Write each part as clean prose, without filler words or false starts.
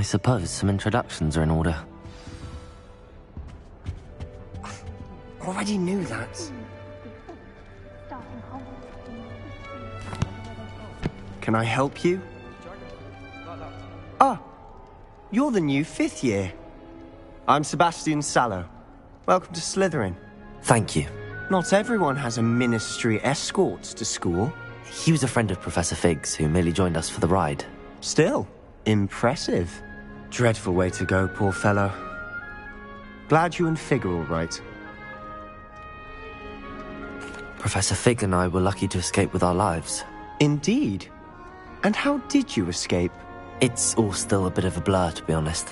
suppose some introductions are in order. Already knew that. Can I help you? Ah, you're the new 5th year. I'm Sebastian Sallow. Welcome to Slytherin. Thank you. Not everyone has a ministry escort to school. He was a friend of Professor Fig's who merely joined us for the ride. Still, impressive. Dreadful way to go, poor fellow. Glad you and Fig are all right. Professor Fig and I were lucky to escape with our lives. Indeed. And how did you escape? It's all still a bit of a blur, to be honest.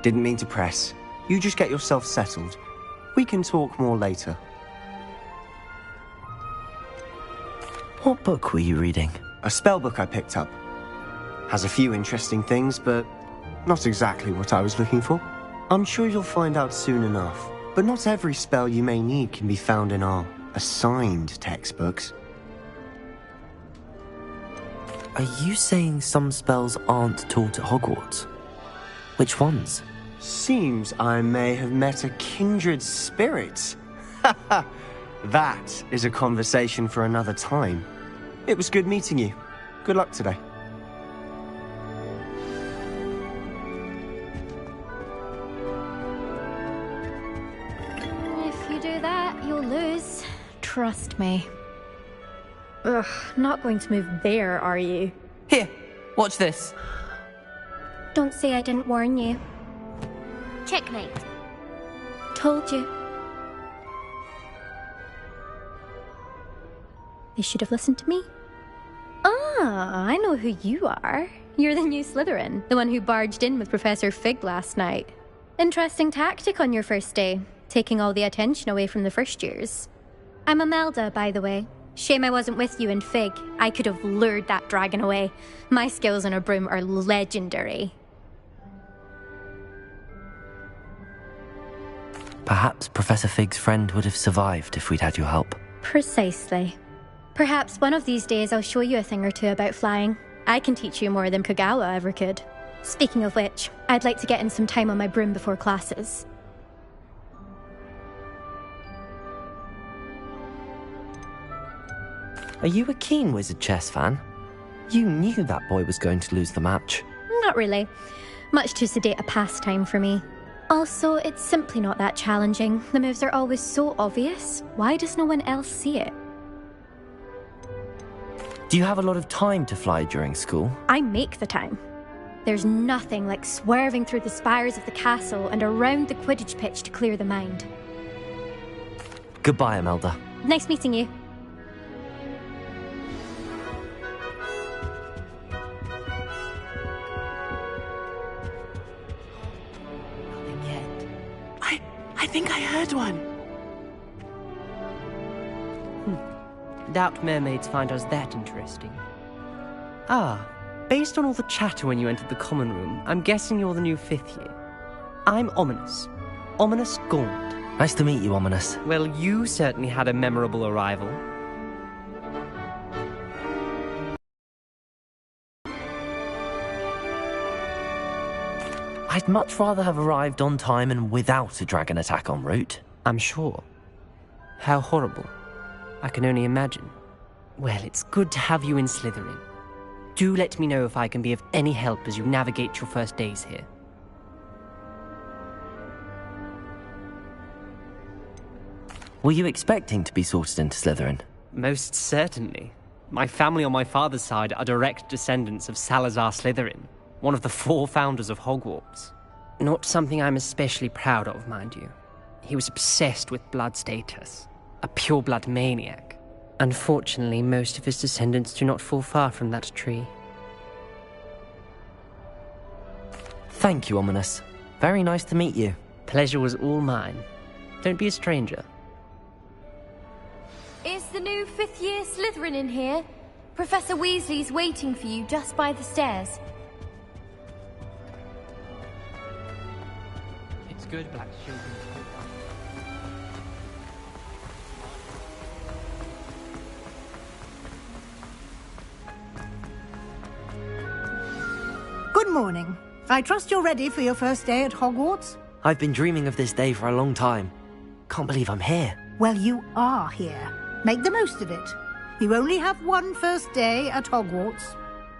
Didn't mean to press. You just get yourself settled. We can talk more later. What book were you reading? A spell book I picked up. Has a few interesting things, but not exactly what I was looking for. I'm sure you'll find out soon enough. But not every spell you may need can be found in our assigned textbooks. Are you saying some spells aren't taught at Hogwarts? Which ones? Seems I may have met a kindred spirit. That is a conversation for another time. It was good meeting you. Good luck today. If you do that, you'll lose. Trust me. Ugh, not going to move there, are you? Here, watch this. Don't say I didn't warn you. Checkmate. Told you. They should have listened to me. Ah, I know who you are. You're the new Slytherin, the one who barged in with Professor Fig last night. Interesting tactic on your first day, taking all the attention away from the first years. I'm Imelda, by the way. Shame I wasn't with you and Fig. I could have lured that dragon away. My skills on a broom are legendary. Perhaps Professor Fig's friend would have survived if we'd had your help. Precisely. Perhaps one of these days I'll show you a thing or two about flying. I can teach you more than Kogawa ever could. Speaking of which, I'd like to get in some time on my broom before classes. Are you a keen Wizard Chess fan? You knew that boy was going to lose the match. Not really. Much too sedate a pastime for me. Also, it's simply not that challenging. The moves are always so obvious. Why does no one else see it? Do you have a lot of time to fly during school? I make the time. There's nothing like swerving through the spires of the castle and around the Quidditch pitch to clear the mind. Goodbye, Imelda. Nice meeting you. I think I heard one. Doubt mermaids find us that interesting. Ah, based on all the chatter when you entered the common room, I'm guessing you're the new 5th year. I'm Ominous. Ominous Gaunt. Nice to meet you, Ominous. Well, you certainly had a memorable arrival. I'd much rather have arrived on time and without a dragon attack en route. I'm sure. How horrible. I can only imagine. Well, it's good to have you in Slytherin. Do let me know if I can be of any help as you navigate your first days here. Were you expecting to be sorted into Slytherin? Most certainly. My family on my father's side are direct descendants of Salazar Slytherin, one of the 4 founders of Hogwarts. Not something I'm especially proud of, mind you. He was obsessed with blood status, a pure-blood maniac. Unfortunately, most of his descendants do not fall far from that tree. Thank you, Ominous. Very nice to meet you. Pleasure was all mine. Don't be a stranger. Is the new 5th year Slytherin in here? Professor Weasley's waiting for you just by the stairs. It's good, Black children. Good morning. I trust you're ready for your first day at Hogwarts? I've been dreaming of this day for a long time. Can't believe I'm here. Well, you are here. Make the most of it. You only have one first day at Hogwarts.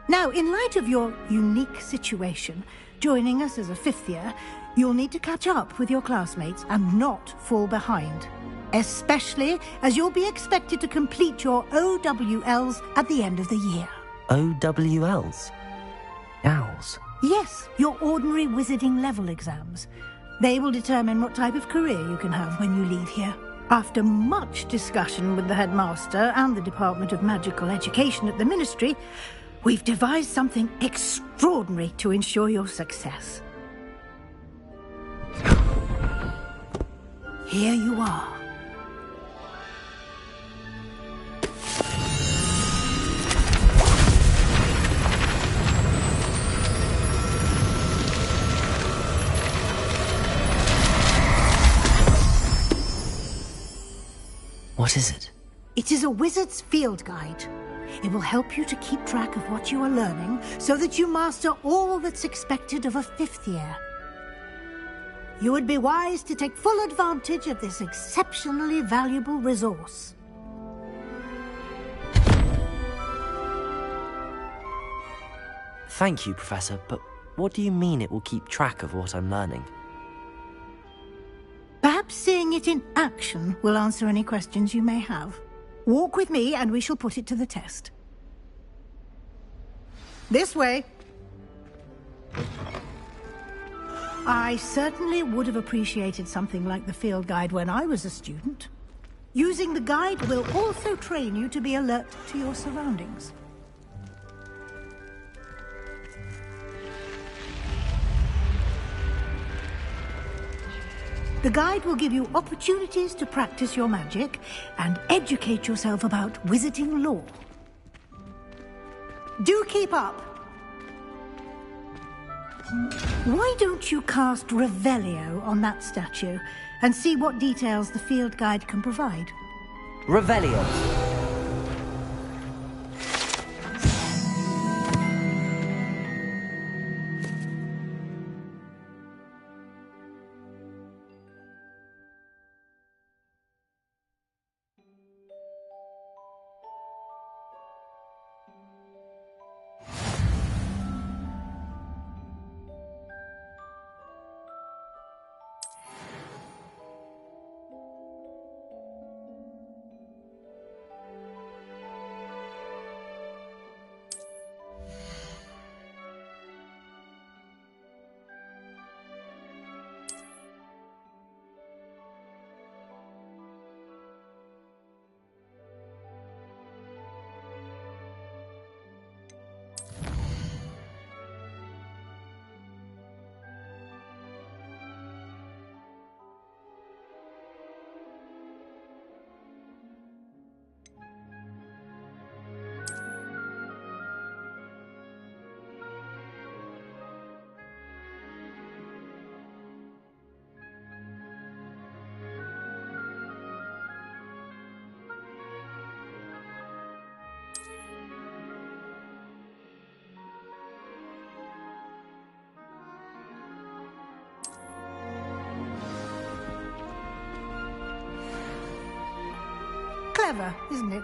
Now, in light of your unique situation, joining us as a fifth year, you'll need to catch up with your classmates and not fall behind. Especially as you'll be expected to complete your OWLs at the end of the year. OWLs? Owls? Yes, your ordinary wizarding level exams. They will determine what type of career you can have when you leave here. After much discussion with the headmaster and the Department of Magical Education at the Ministry, we've devised something extraordinary to ensure your success. Here you are. What is it? It is a wizard's field guide. It will help you to keep track of what you are learning so that you master all that's expected of a fifth year. You would be wise to take full advantage of this exceptionally valuable resource. Thank you, Professor, but what do you mean it will keep track of what I'm learning? Perhaps seeing it in action will answer any questions you may have. Walk with me and we shall put it to the test. This way. I certainly would have appreciated something like the field guide when I was a student. Using the guide will also train you to be alert to your surroundings. The guide will give you opportunities to practice your magic and educate yourself about wizarding lore. Do keep up! Why don't you cast Revelio on that statue and see what details the field guide can provide? Revelio. Clever, isn't it?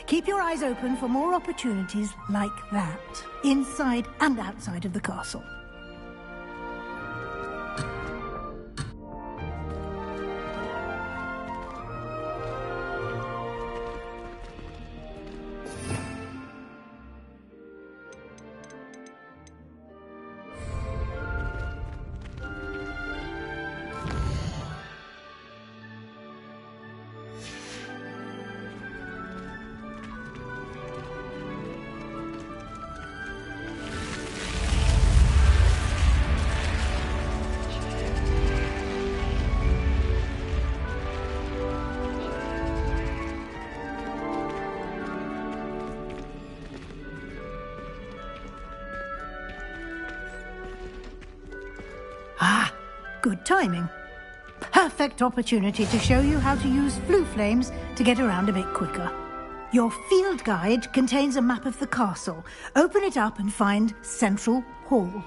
Keep your eyes open for more opportunities like that, inside and outside of the castle. Good timing. Perfect opportunity to show you how to use flue flames to get around a bit quicker. Your field guide contains a map of the castle. Open it up and find Central Hall.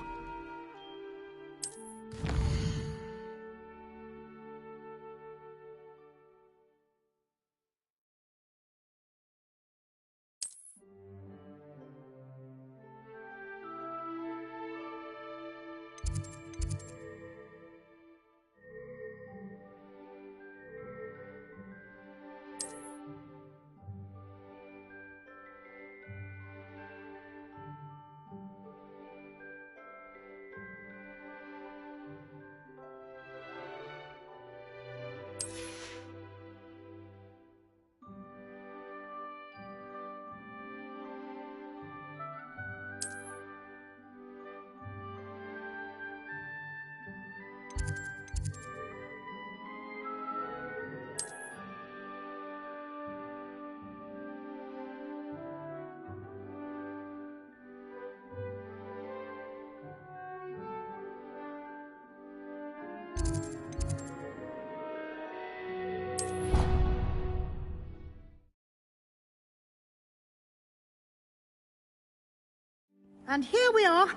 And here we are.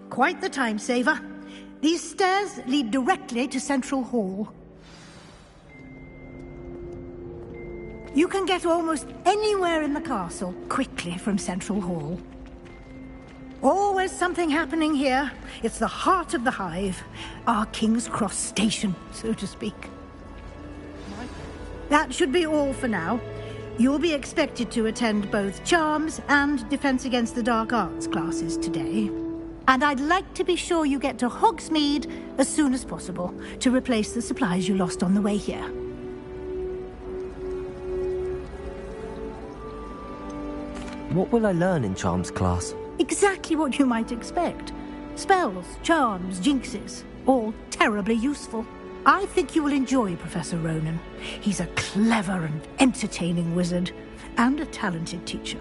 Quite the time saver. These stairs lead directly to Central Hall. You can get almost anywhere in the castle quickly from Central Hall. Always something happening here. It's the heart of the hive. Our King's Cross station, so to speak. That should be all for now. You'll be expected to attend both Charms and Defense Against the Dark Arts classes today. And I'd like to be sure you get to Hogsmeade as soon as possible to replace the supplies you lost on the way here. What will I learn in Charms class? Exactly what you might expect. Spells, charms, jinxes, all terribly useful. I think you will enjoy Professor Ronan. He's a clever and entertaining wizard, and a talented teacher.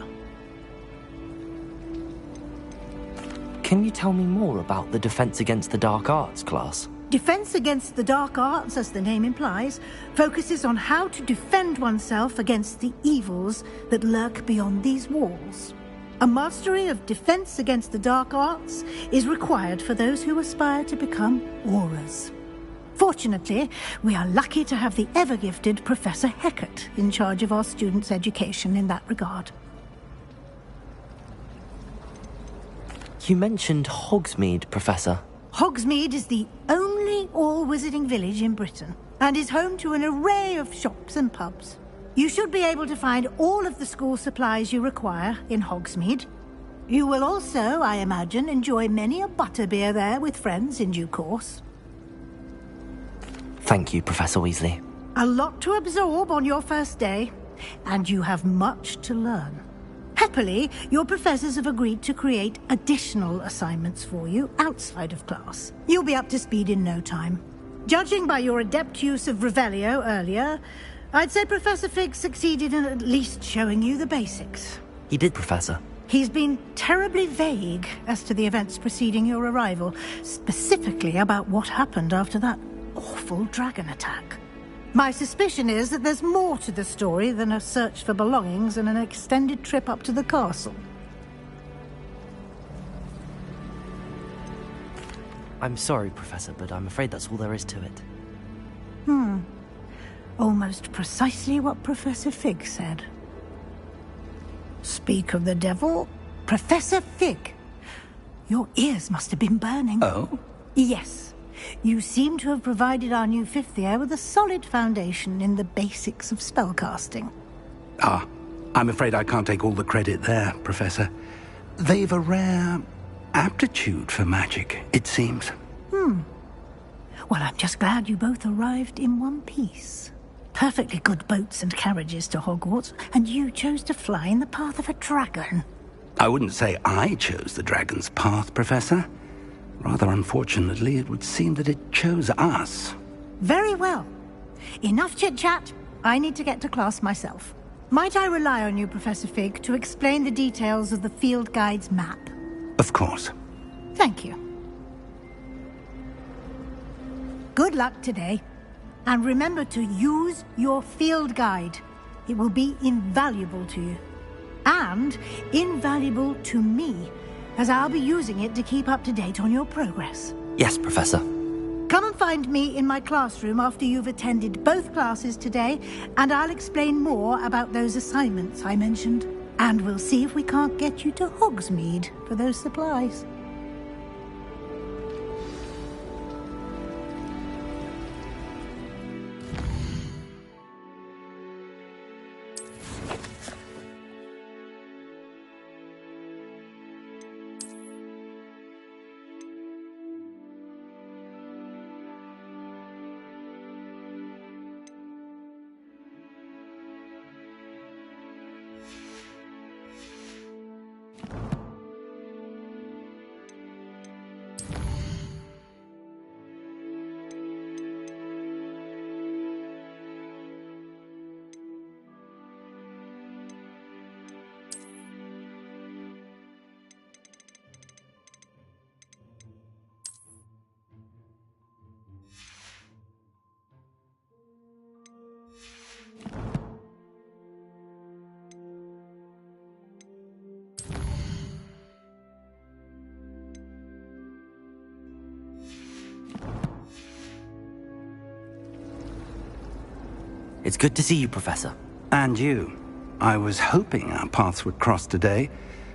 Can you tell me more about the Defense Against the Dark Arts class? Defense Against the Dark Arts, as the name implies, focuses on how to defend oneself against the evils that lurk beyond these walls. A mastery of Defense Against the Dark Arts is required for those who aspire to become Aurors. Fortunately, we are lucky to have the ever-gifted Professor Hecat in charge of our students' education in that regard. You mentioned Hogsmeade, Professor. Hogsmeade is the only all-wizarding village in Britain, and is home to an array of shops and pubs. You should be able to find all of the school supplies you require in Hogsmeade. You will also, I imagine, enjoy many a butterbeer there with friends in due course. Thank you, Professor Weasley. A lot to absorb on your first day, and you have much to learn. Happily, your professors have agreed to create additional assignments for you outside of class. You'll be up to speed in no time. Judging by your adept use of Revelio earlier, I'd say Professor Fig succeeded in at least showing you the basics. He did, Professor. He's been terribly vague as to the events preceding your arrival, specifically about what happened after that awful dragon attack. My suspicion is that there's more to the story than a search for belongings and an extended trip up to the castle. I'm sorry, Professor, but I'm afraid that's all there is to it. Almost precisely what Professor Fig said. Speak of the devil, Professor Fig. Your ears must have been burning. Oh? Yes. You seem to have provided our new fifth year with a solid foundation in the basics of spellcasting. Ah, I'm afraid I can't take all the credit there, Professor. They've a rare aptitude for magic, it seems. Well, I'm just glad you both arrived in one piece. Perfectly good boats and carriages to Hogwarts, and you chose to fly in the path of a dragon. I wouldn't say I chose the dragon's path, Professor. Rather unfortunately, it would seem that it chose us. Very well. Enough chit-chat. I need to get to class myself. Might I rely on you, Professor Fig, to explain the details of the field guide's map? Of course. Thank you. Good luck today. And remember to use your field guide. It will be invaluable to you. And invaluable to me, as I'll be using it to keep up to date on your progress. Yes, Professor. Come and find me in my classroom after you've attended both classes today, and I'll explain more about those assignments I mentioned. And we'll see if we can't get you to Hogsmeade for those supplies. It's good to see you, Professor. And you. I was hoping our paths would cross today,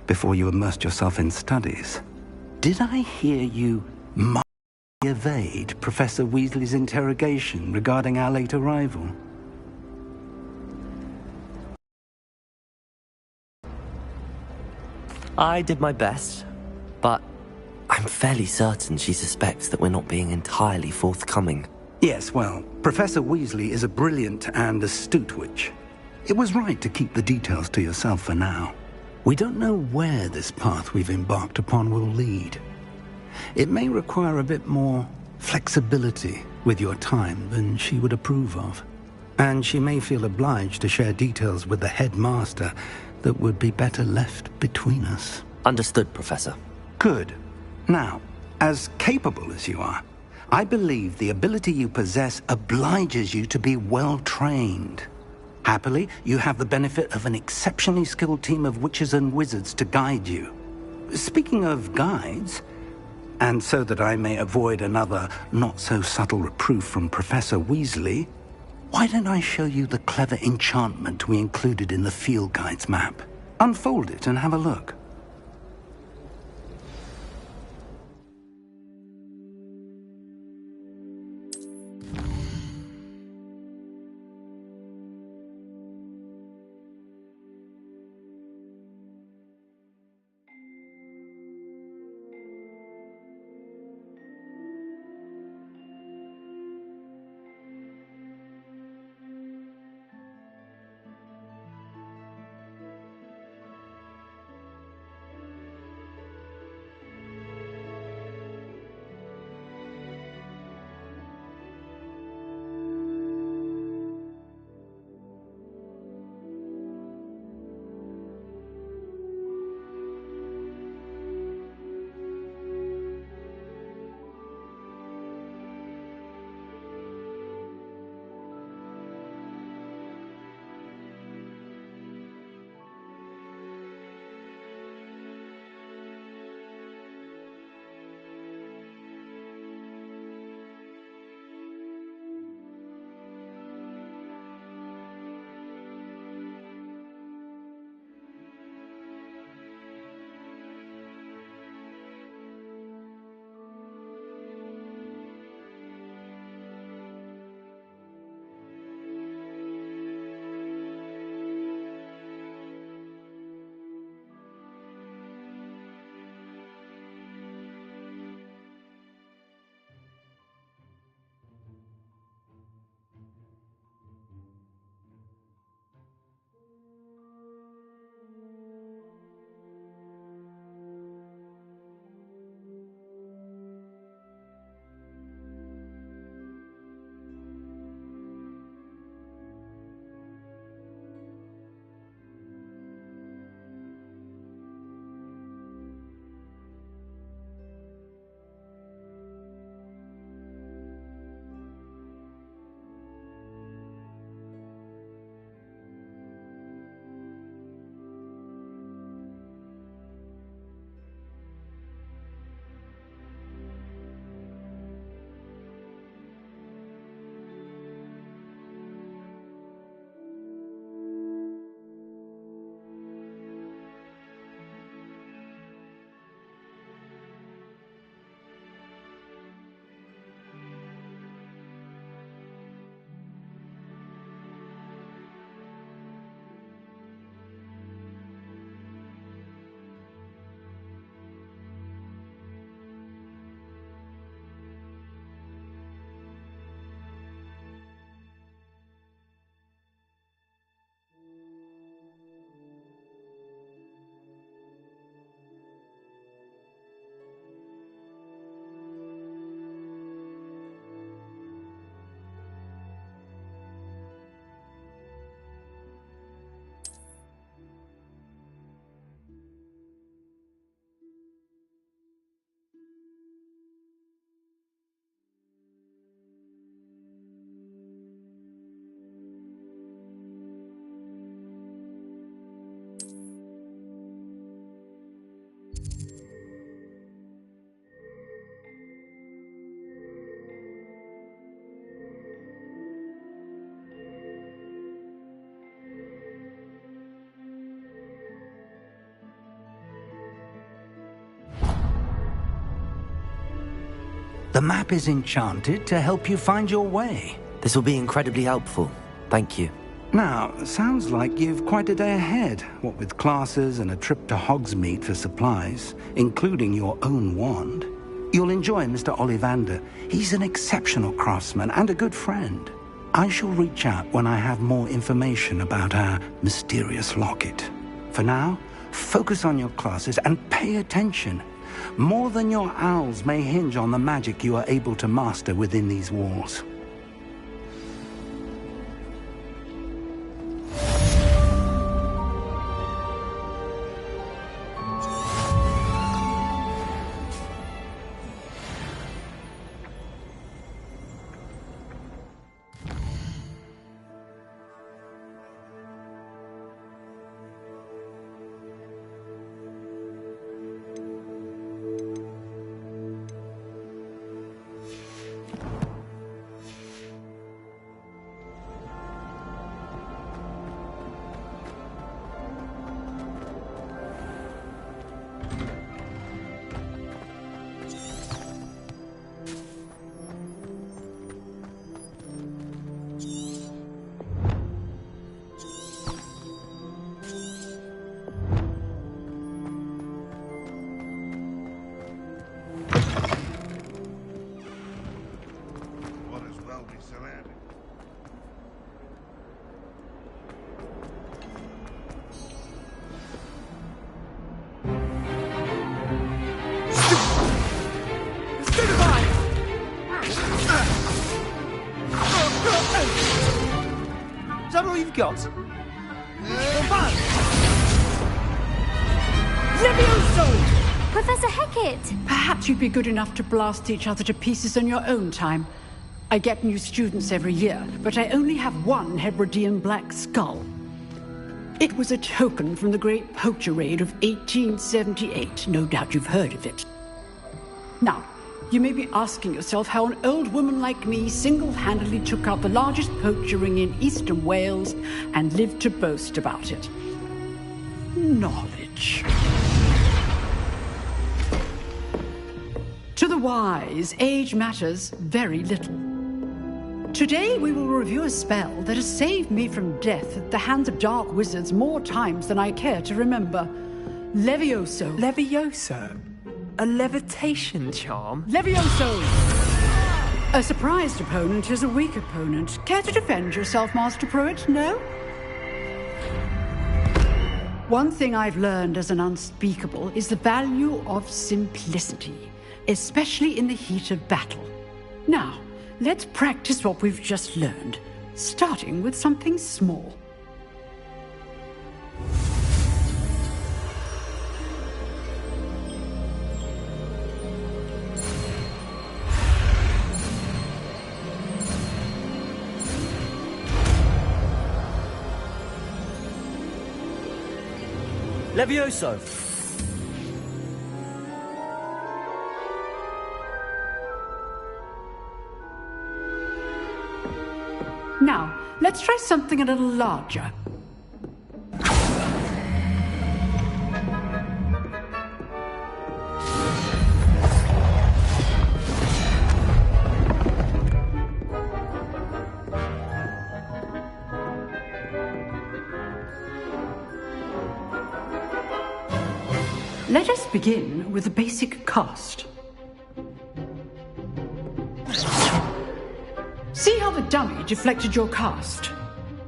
before you immersed yourself in studies. Did I hear you evade Professor Weasley's interrogation regarding our late arrival? I did my best, but I'm fairly certain she suspects that we're not being entirely forthcoming. Yes, well, Professor Weasley is a brilliant and astute witch. It was right to keep the details to yourself for now. We don't know where this path we've embarked upon will lead. It may require a bit more flexibility with your time than she would approve of. And she may feel obliged to share details with the headmaster that would be better left between us. Understood, Professor. Good. Now, as capable as you are, I believe the ability you possess obliges you to be well-trained. Happily, you have the benefit of an exceptionally skilled team of witches and wizards to guide you. Speaking of guides, and so that I may avoid another not-so-subtle reproof from Professor Weasley, why don't I show you the clever enchantment we included in the field guide's map? Unfold it and have a look. The map is enchanted to help you find your way. This will be incredibly helpful. Thank you. Now, sounds like you've quite a day ahead, what with classes and a trip to Hogsmeade for supplies, including your own wand. You'll enjoy Mr. Ollivander. He's an exceptional craftsman and a good friend. I shall reach out when I have more information about our mysterious locket. For now, focus on your classes and pay attention. More than your owls may hinge on the magic you are able to master within these walls. Is that all you've got? Levioso! Professor Hecat! Perhaps you'd be good enough to blast each other to pieces on your own time. I get new students every year, but I only have one Hebridean black skull. It was a token from the Great Poacher Raid of 1878. No doubt you've heard of it. Now, you may be asking yourself how an old woman like me single-handedly took out the largest poacher ring in eastern Wales and lived to boast about it. Knowledge. To the wise, age matters very little. Today we will review a spell that has saved me from death at the hands of dark wizards more times than I care to remember. Levioso. Levioso? A levitation charm? Levioso! A surprised opponent is a weak opponent. Care to defend yourself, Master Pruitt? No? One thing I've learned as an unspeakable is the value of simplicity, especially in the heat of battle. Now, let's practice what we've just learned, starting with something small. Levioso! Now, let's try something a little larger. Let us begin with the basic cast. See how the dummy deflected your cast?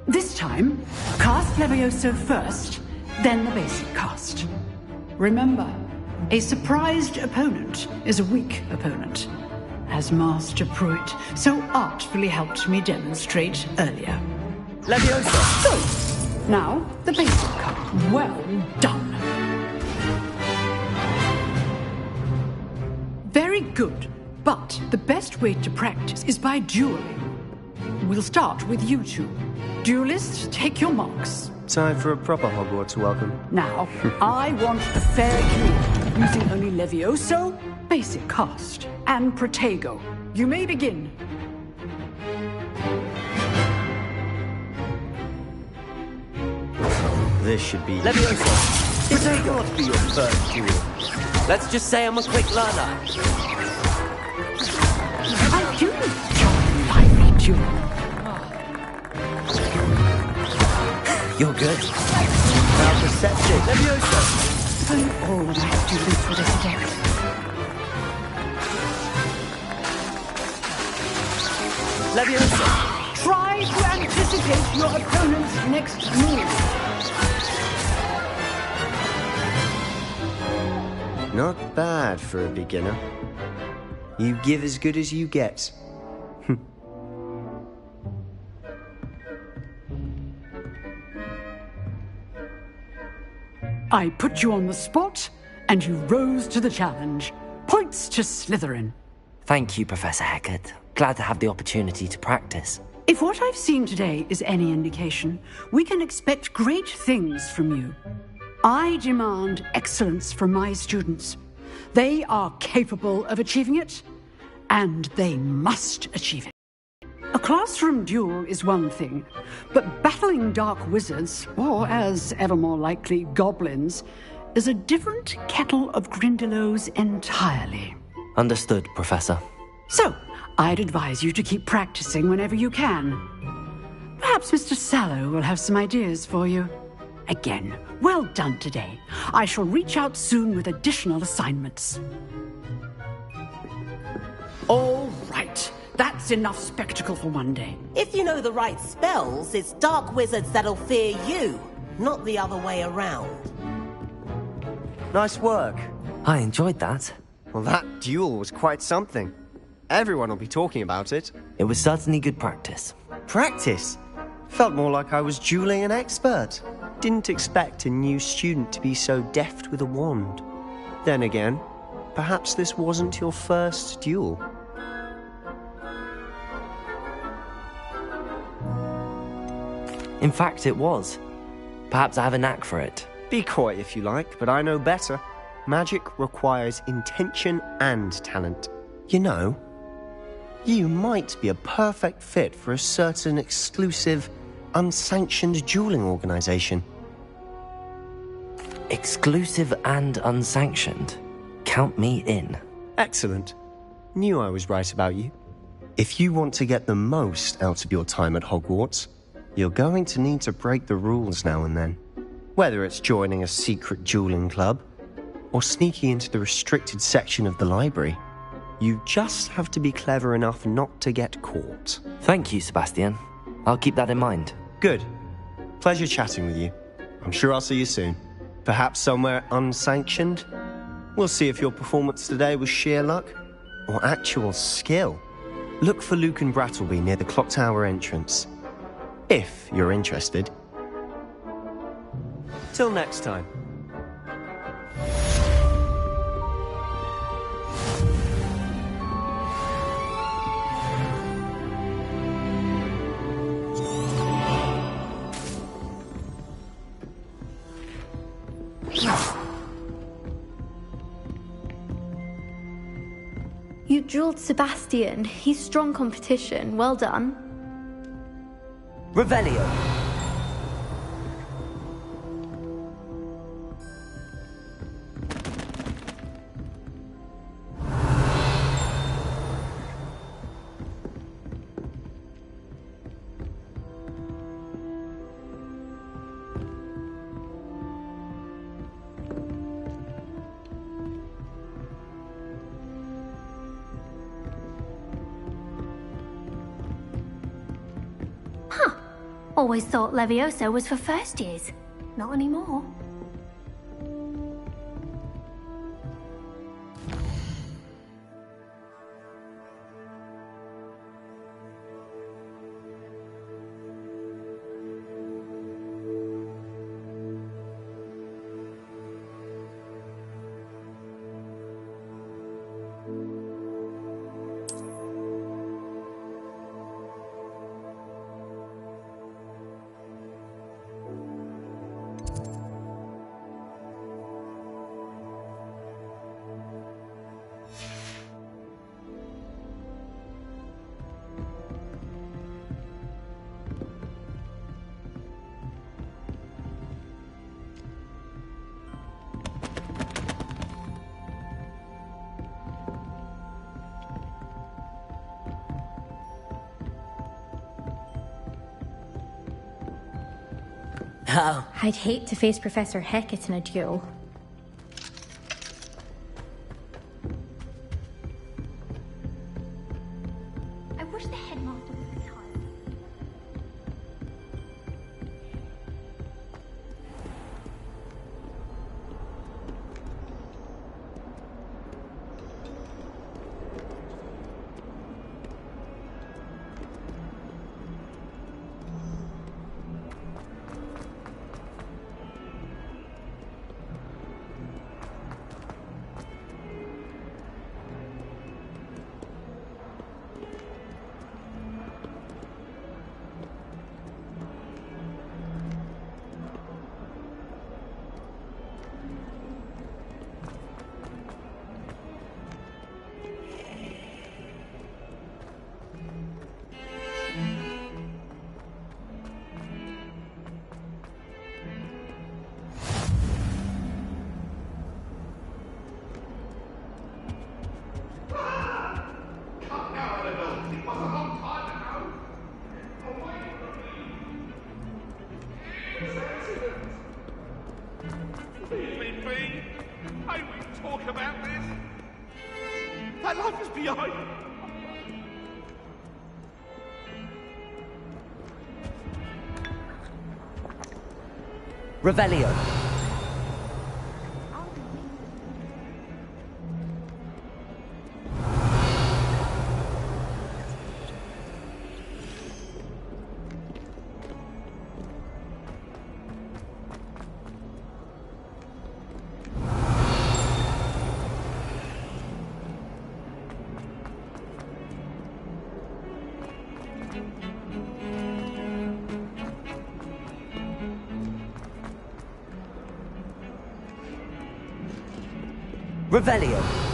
This time, cast Levioso first, then the basic cast. Remember, a surprised opponent is a weak opponent, as Master Pruitt so artfully helped me demonstrate earlier. Levioso! Good. Now, the basic cast. Well done. Very good, but the best way to practice is by dueling. We'll start with you two. Duelists, take your marks. Time for a proper Hogwarts welcome. Now, I want a fair duel, using only Levioso, basic cast, and Protego. You may begin. This should be... Levioso! This can't be your first duel. Let's just say I'm a quick learner. You're good. Now perceptive. Leviosa! And all of my students would expect. Leviosa! Try to anticipate your opponent's next move. Not bad for a beginner. You give as good as you get. I put you on the spot, and you rose to the challenge. Points to Slytherin. Thank you, Professor Hecat. Glad to have the opportunity to practice. If what I've seen today is any indication, we can expect great things from you. I demand excellence from my students. They are capable of achieving it, and they must achieve it. A classroom duel is one thing, but battling dark wizards, or as ever more likely, goblins, is a different kettle of Grindylows entirely. Understood, Professor. So, I'd advise you to keep practicing whenever you can. Perhaps Mr. Sallow will have some ideas for you. Again, well done today. I shall reach out soon with additional assignments. All right. That's enough spectacle for one day. If you know the right spells, it's dark wizards that'll fear you, not the other way around. Nice work. I enjoyed that. Well, that duel was quite something. Everyone will be talking about it. It was certainly good practice. Practice? Felt more like I was dueling an expert. Didn't expect a new student to be so deft with a wand. Then again, perhaps this wasn't your first duel. In fact, it was. Perhaps I have a knack for it. Be coy if you like, but I know better. Magic requires intention and talent. You know, you might be a perfect fit for a certain exclusive, unsanctioned dueling organization. Exclusive and unsanctioned? Count me in. Excellent. Knew I was right about you. If you want to get the most out of your time at Hogwarts, you're going to need to break the rules now and then. Whether it's joining a secret dueling club, or sneaking into the restricted section of the library, you just have to be clever enough not to get caught. Thank you, Sebastian. I'll keep that in mind. Good. Pleasure chatting with you. I'm sure I'll see you soon. Perhaps somewhere unsanctioned? We'll see if your performance today was sheer luck or actual skill. Look for Luke and Brattleby near the clock tower entrance. If you're interested. Till next time. You dueled Sebastian. He's strong competition. Well done. Revelio! Always thought Leviosa was for first years. Not anymore. Oh. I'd hate to face Professor Hecat in a duel. I wish the headmaster would retire. Revelio. Revelio.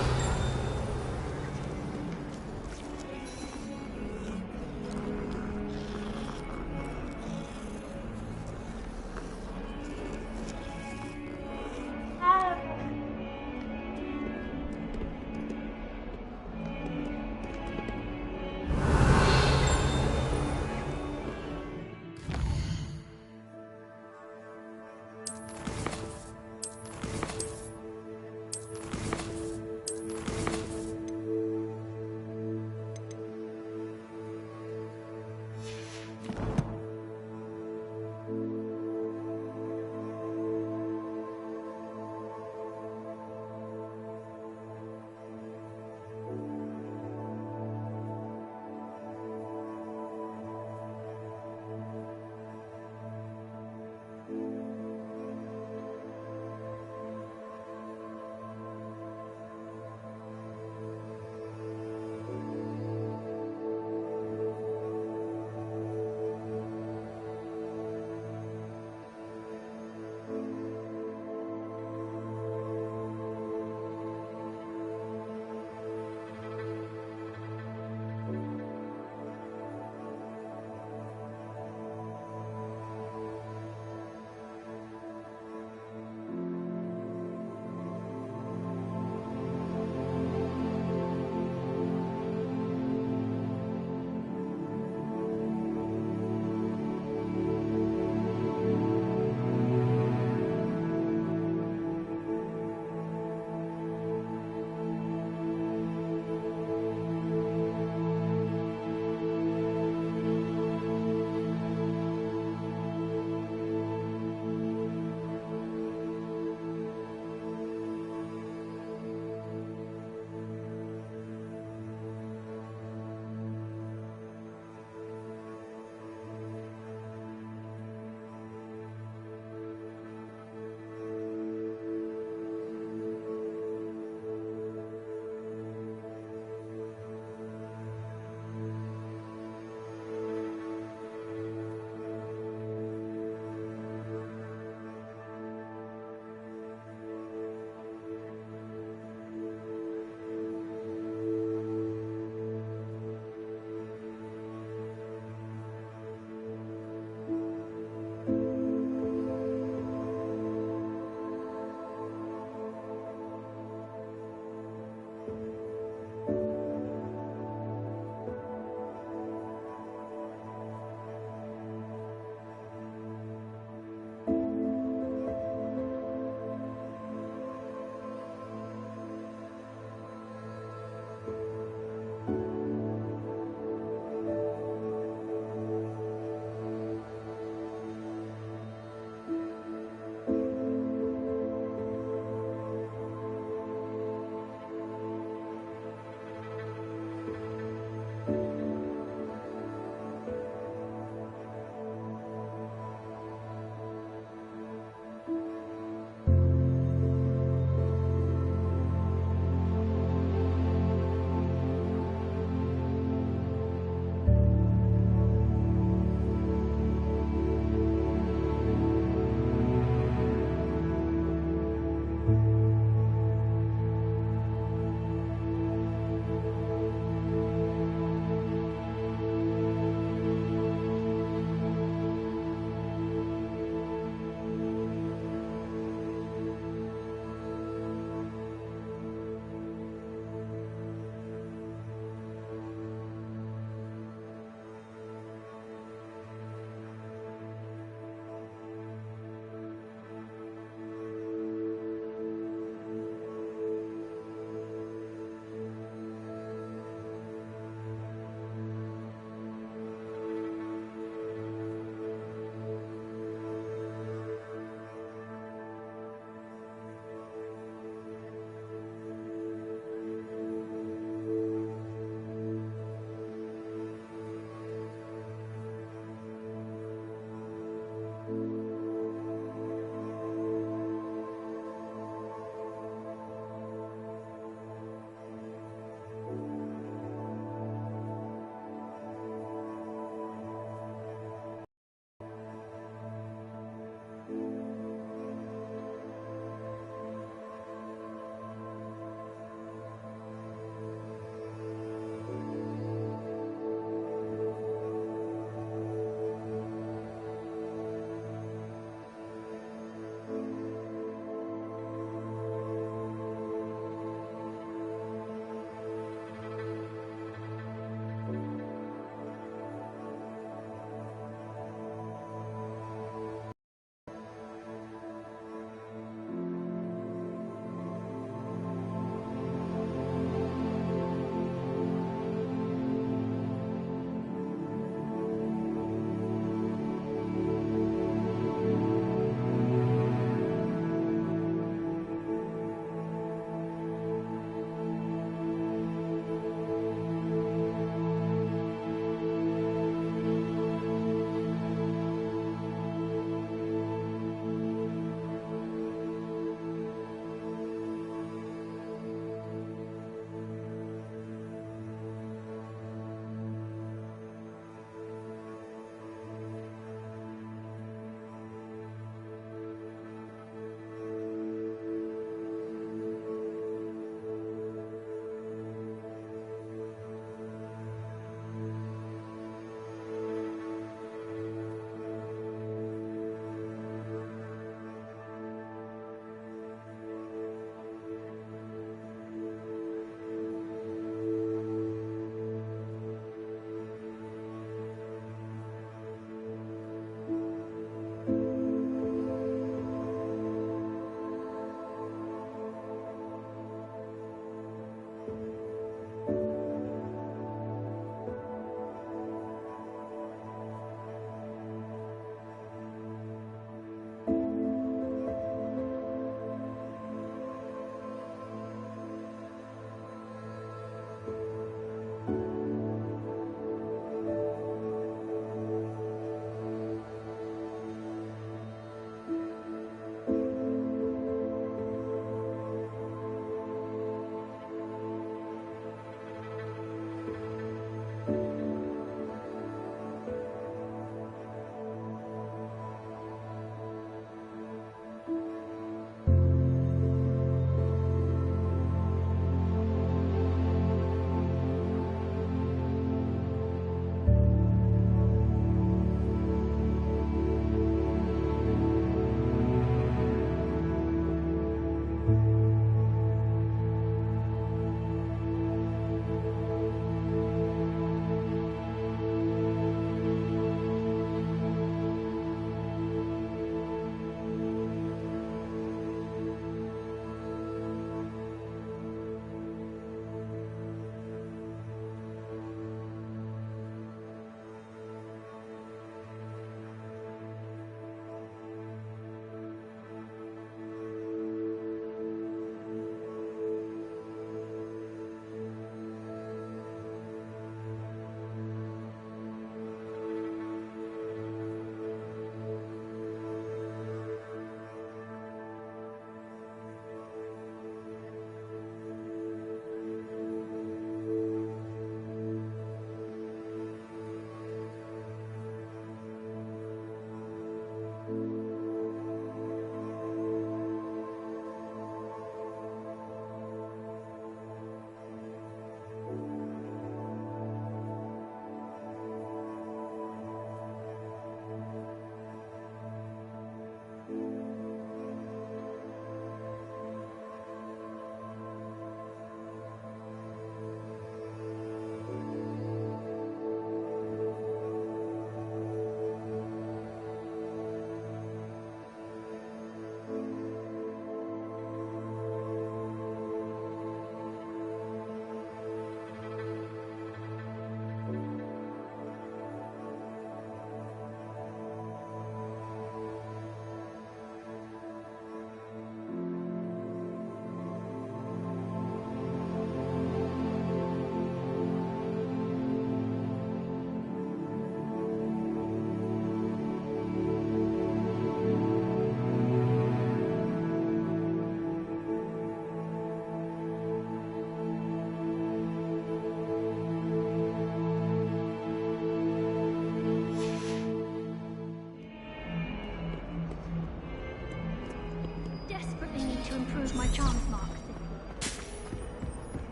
desperately need to improve my charms marks this year.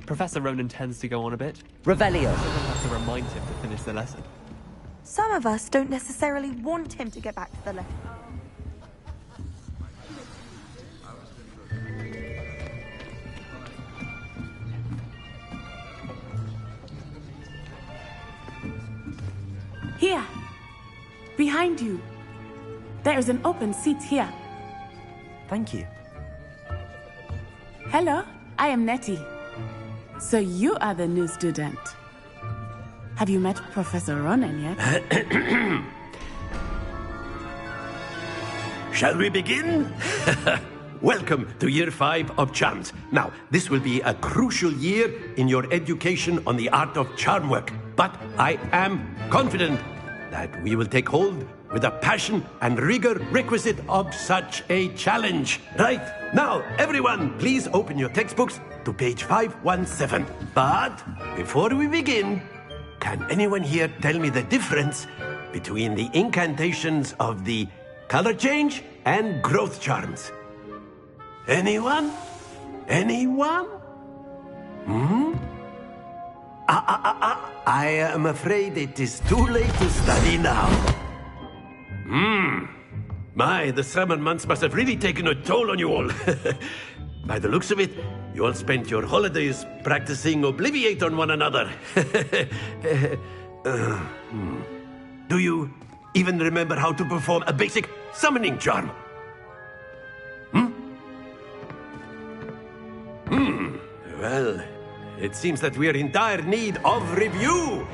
Professor Ronan tends to go on a bit. Revelio. Someone has to remind him to finish the lesson. Some of us don't necessarily want him to get back to the lesson. Here, behind you. There is an open seat here. Thank you. Hello, I am Nettie. So you are the new student. Have you met Professor Ronan yet? Shall we begin? Welcome to Year 5 of Charms. Now, this will be a crucial year in your education on the art of charm work. But I am confident that we will take hold with the passion and rigor requisite of such a challenge. Right, now, everyone, please open your textbooks to page 517. But before we begin, can anyone here tell me the difference between the incantations of the color change and growth charms? Anyone? Anyone? I am afraid it is too late to study now. My, the summer months must have really taken a toll on you all. By the looks of it, you all spent your holidays practicing Obliviate on one another. Do you even remember how to perform a basic summoning charm? Well, it seems that we are in dire need of review.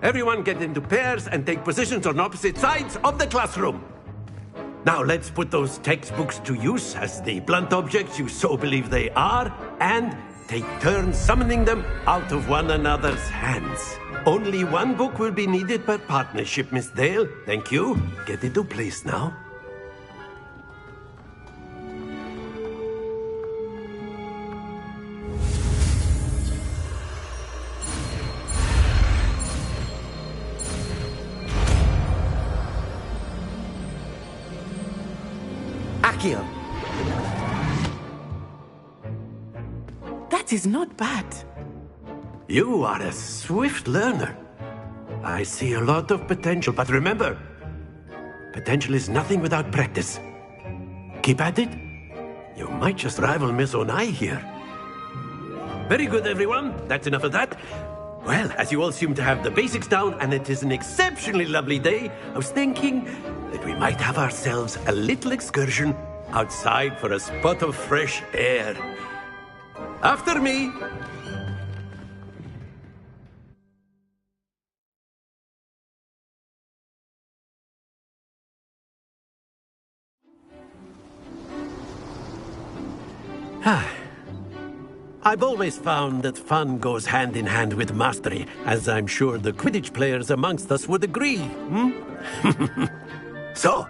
Everyone get into pairs and take positions on opposite sides of the classroom. Now let's put those textbooks to use as the blunt objects you so believe they are, and take turns summoning them out of one another's hands. Only one book will be needed per partnership, Miss Dale. Thank you. Get into place now. Accio. That is not bad. You are a swift learner. I see a lot of potential, but remember, potential is nothing without practice. Keep at it. You might just rival Miss Onai here. Very good, everyone. That's enough of that. Well, as you all seem to have the basics down, and it is an exceptionally lovely day, I was thinking that we might have ourselves a little excursion outside for a spot of fresh air. After me. I've always found that fun goes hand in hand with mastery, as I'm sure the Quidditch players amongst us would agree. So,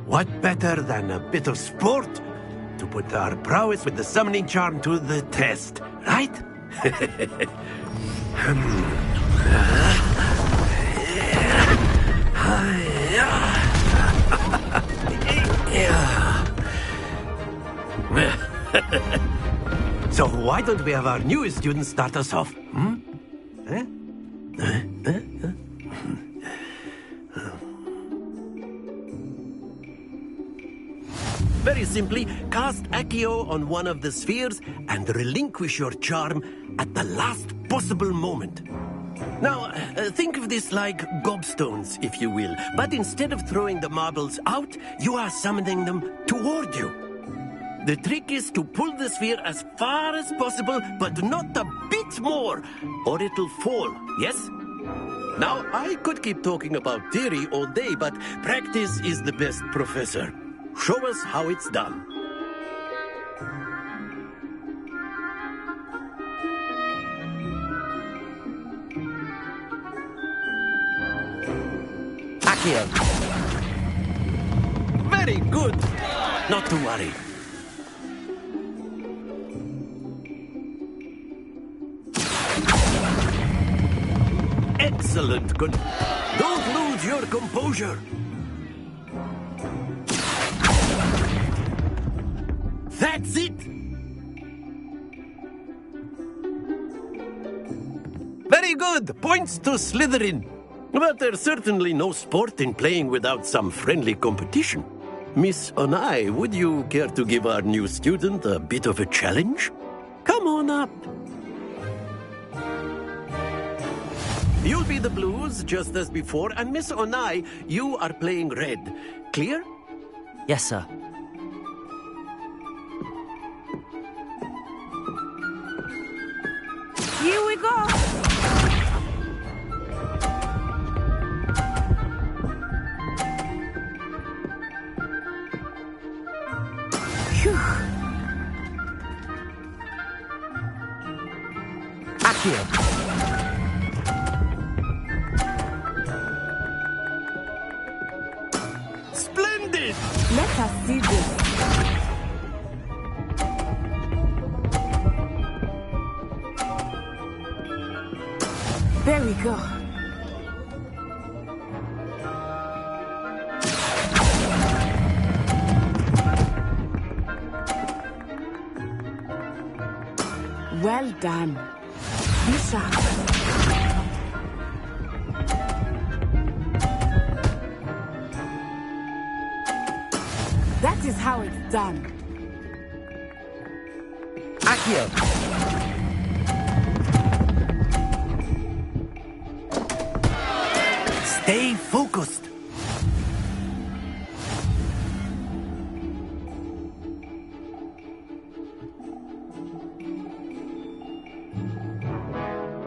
what better than a bit of sport to put our prowess with the summoning charm to the test, right? So why don't we have our newest student start us off? Very simply, cast Accio on one of the spheres and relinquish your charm at the last possible moment. Now, think of this like gobstones, if you will, but instead of throwing the marbles out, you are summoning them toward you. The trick is to pull the sphere as far as possible, but not a bit more, or it'll fall, yes? Now, I could keep talking about theory all day, but practice is the best professor. Show us how it's done. Accio. Very good. Not to worry. Excellent. Good. Don't lose your composure. That's it. Very good. Points to Slytherin. But there's certainly no sport in playing without some friendly competition. Miss Onai, would you care to give our new student a bit of a challenge? Come on up. You'll be the blues, just as before, and Miss Onai, you are playing red. Clear? Yes, sir. Here we go! Phew. Accio. Splendid! Let us see this. There we go. Well done. Be sharp. That is how it's done. Accio. Stay focused.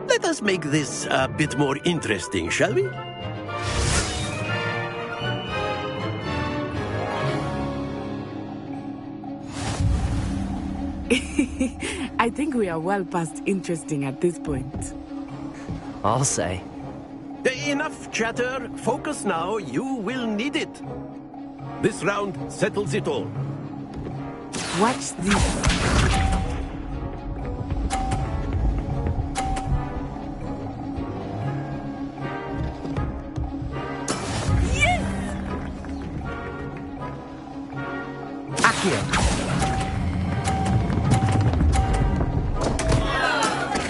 Let us make this a bit more interesting, shall we? I think we are well past interesting at this point. I'll say. Enough chatter. Focus now. You will need it. This round settles it all. Watch this.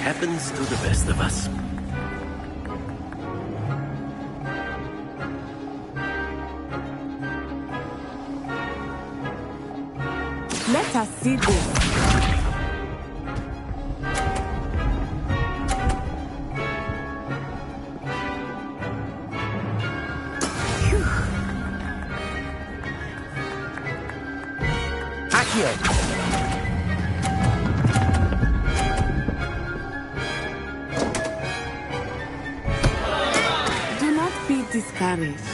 Happens to the best of us. Let us see this. Accio. Do not be discouraged.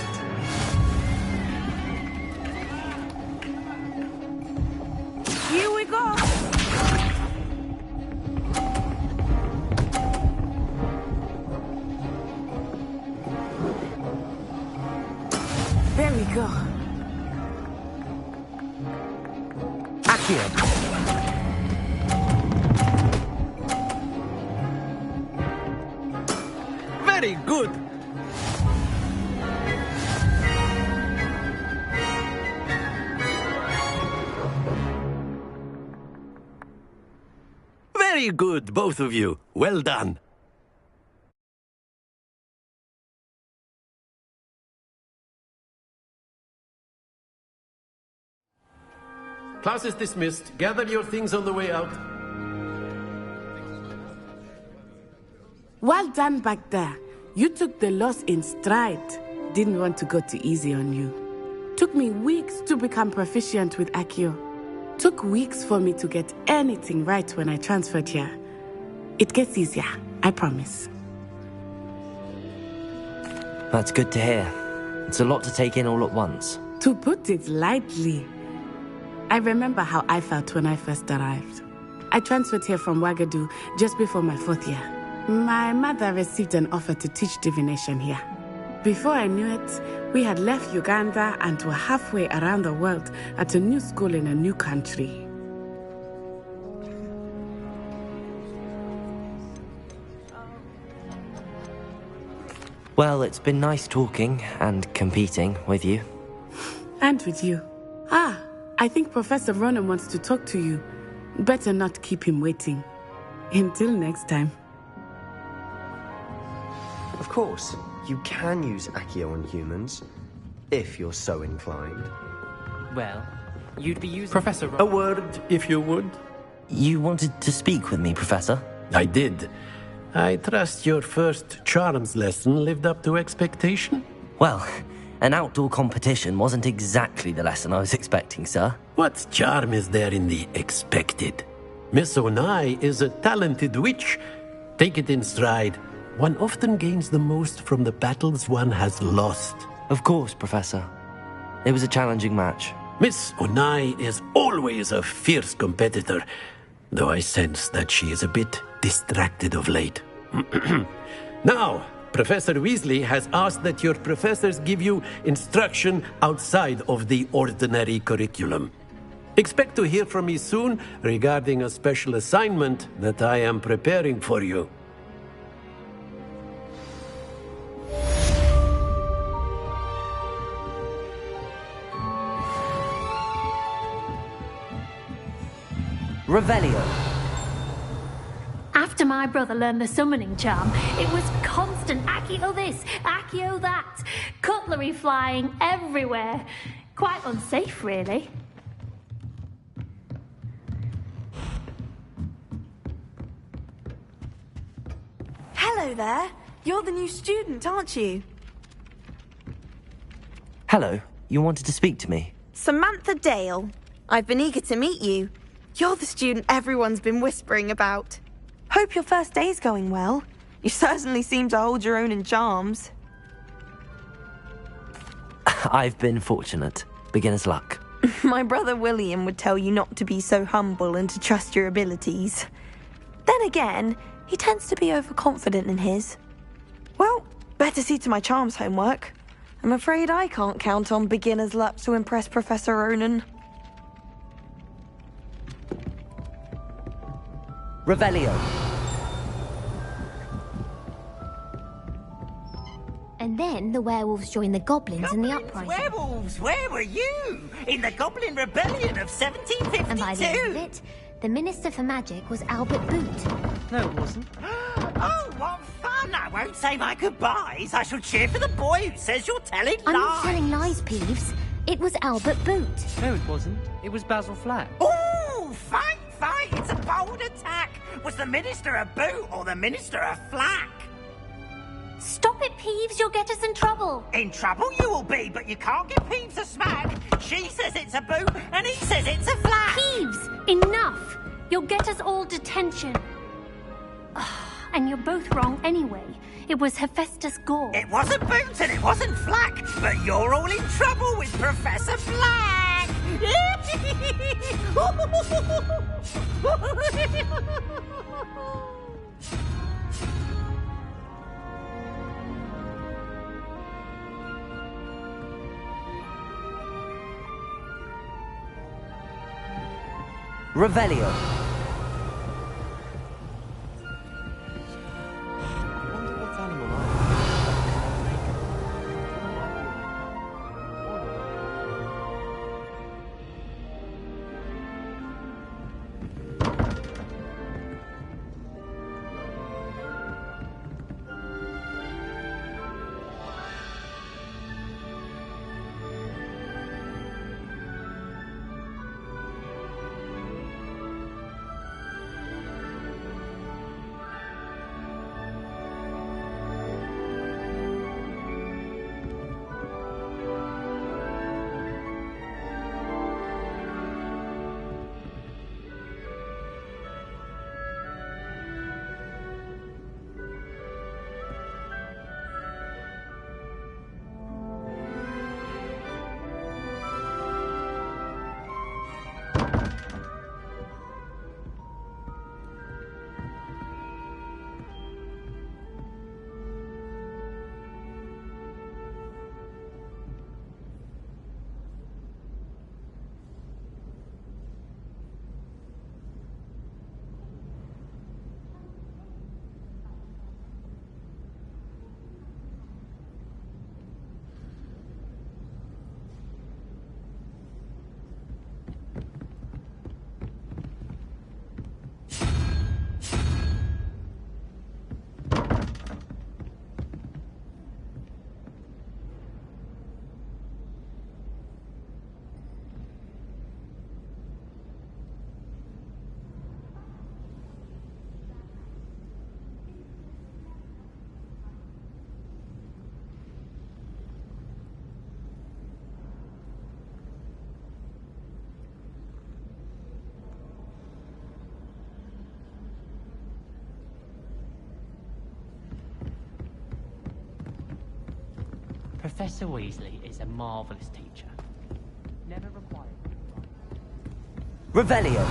Here we go. There we go. Accio. Very good. Very good, both of you. Well done. Class is dismissed. Gather your things on the way out. Well done back there. You took the loss in stride. Didn't want to go too easy on you. Took me weeks to become proficient with Accio. Took weeks for me to get anything right when I transferred here. It gets easier, I promise. That's good to hear. It's a lot to take in all at once. To put it lightly, I remember how I felt when I first arrived. I transferred here from Wagadu just before my 4th year. My mother received an offer to teach divination here. Before I knew it, we had left Uganda and were halfway around the world at a new school in a new country. Well, it's been nice talking and competing with you. And with you. Ah, I think Professor Ronan wants to talk to you. Better not keep him waiting. Until next time. Of course, you can use Accio on humans, if you're so inclined. Well, you'd be using... Professor A word, if you would. You wanted to speak with me, Professor? I did. I trust your first charms lesson lived up to expectation? Well, an outdoor competition wasn't exactly the lesson I was expecting, sir. What charm is there in the expected? Miss Onai is a talented witch. Take it in stride. One often gains the most from the battles one has lost. Of course, Professor. It was a challenging match. Miss Onai is always a fierce competitor, though I sense that she is a bit distracted of late. Now, Professor Weasley has asked that your professors give you instruction outside of the ordinary curriculum. Expect to hear from me soon regarding a special assignment that I am preparing for you. Revelio. After my brother learned the summoning charm, it was constant Accio this, Accio that. Cutlery flying everywhere. Quite unsafe, really. Hello there. You're the new student, aren't you? Hello. You wanted to speak to me? Samantha Dale. I've been eager to meet you. You're the student everyone's been whispering about. Hope your first day's going well. You certainly seem to hold your own in charms. I've been fortunate. Beginner's luck. My brother William would tell you not to be so humble and to trust your abilities. Then again, he tends to be overconfident in his. Well, better see to my charms homework. I'm afraid I can't count on beginner's luck to impress Professor Ronan. Revelio. And then the werewolves joined the goblins in the uprising. Werewolves, where were you? In the Goblin Rebellion of 1752? And by the end of it, the Minister for Magic was Albert Boot. No, it wasn't. Oh, what fun! I won't say my goodbyes. I shall cheer for the boy who says you're telling I'm lies. not telling lies, Peeves. It was Albert Boot. No, it wasn't. It was Basil Flack. Oh, fight, fight! It's a bold attack. Was the Minister a boot or the Minister a flack? Stop it, Peeves. You'll get us in trouble. In trouble you will be, but you can't give Peeves a smack. She says it's a boot, and he says it's a flack. Peeves, enough. You'll get us all detention. And you're both wrong anyway. It was Hephaestus Gore. It wasn't boot and it wasn't flack, but you're all in trouble with Professor Flack. Revelio. Professor Weasley is a marvellous teacher. Never required. Revelio.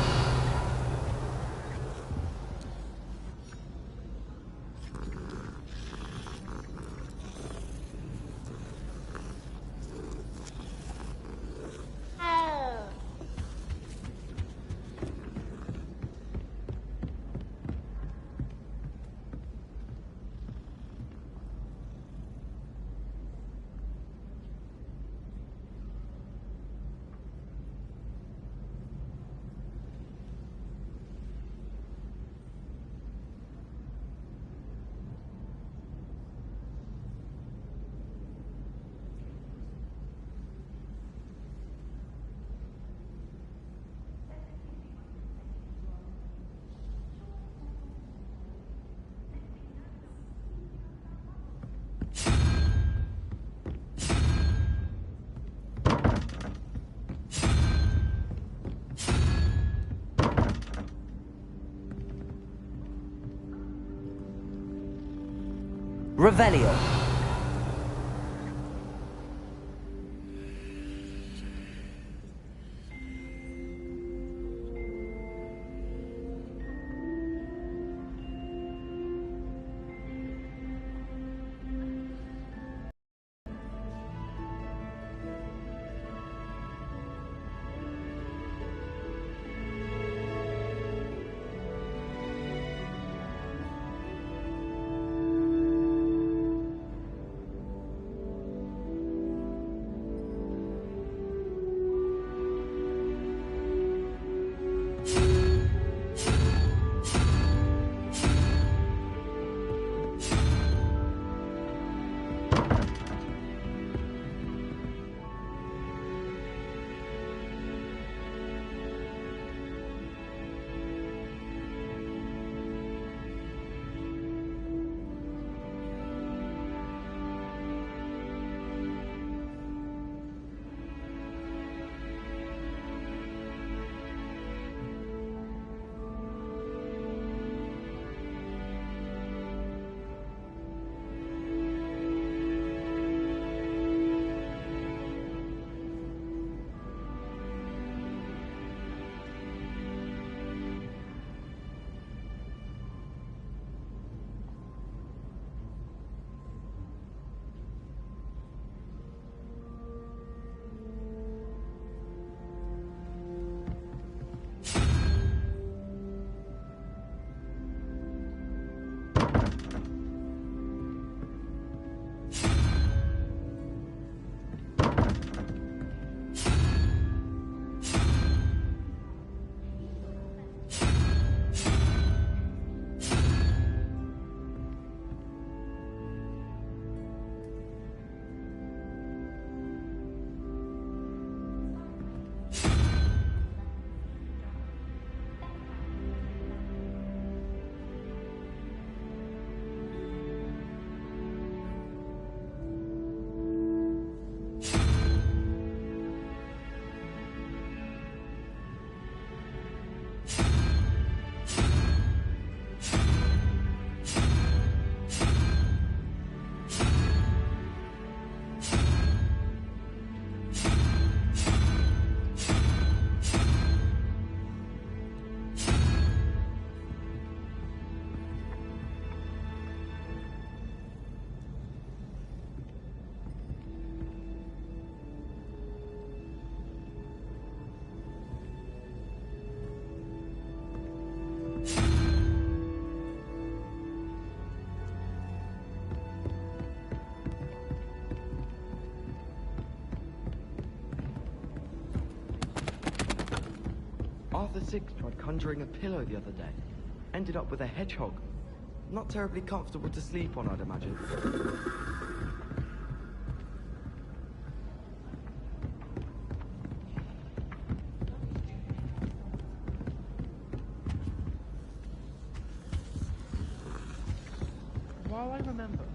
Revelio. Arthur Six tried conjuring a pillow the other day. Ended up with a hedgehog. Not terribly comfortable to sleep on, I'd imagine. While I remember,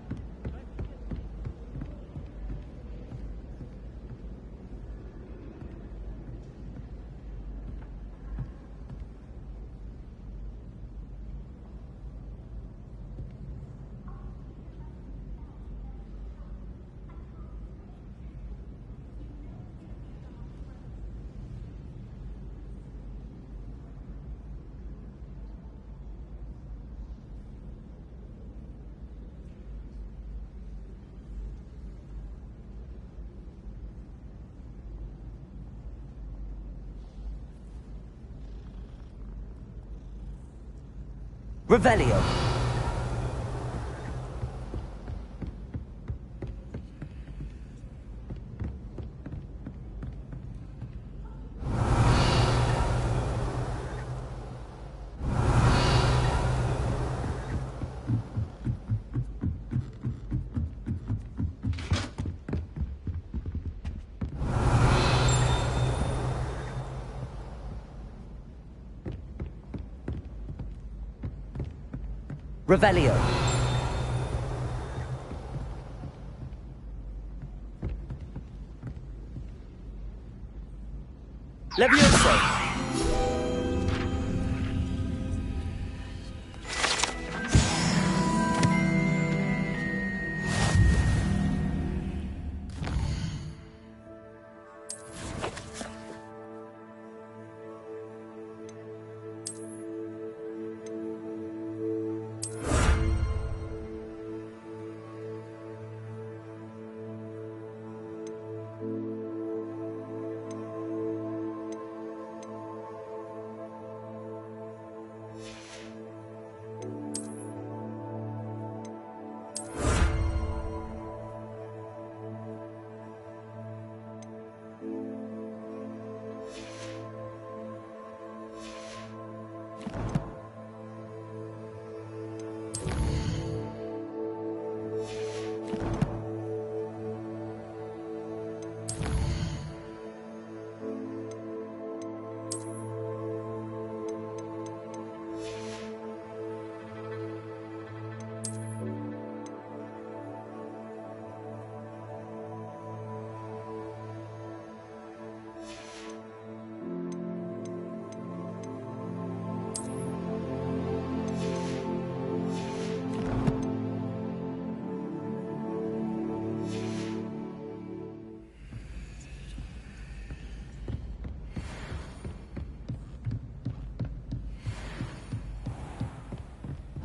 Revelio. Revelio. Levioso.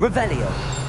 Revelio.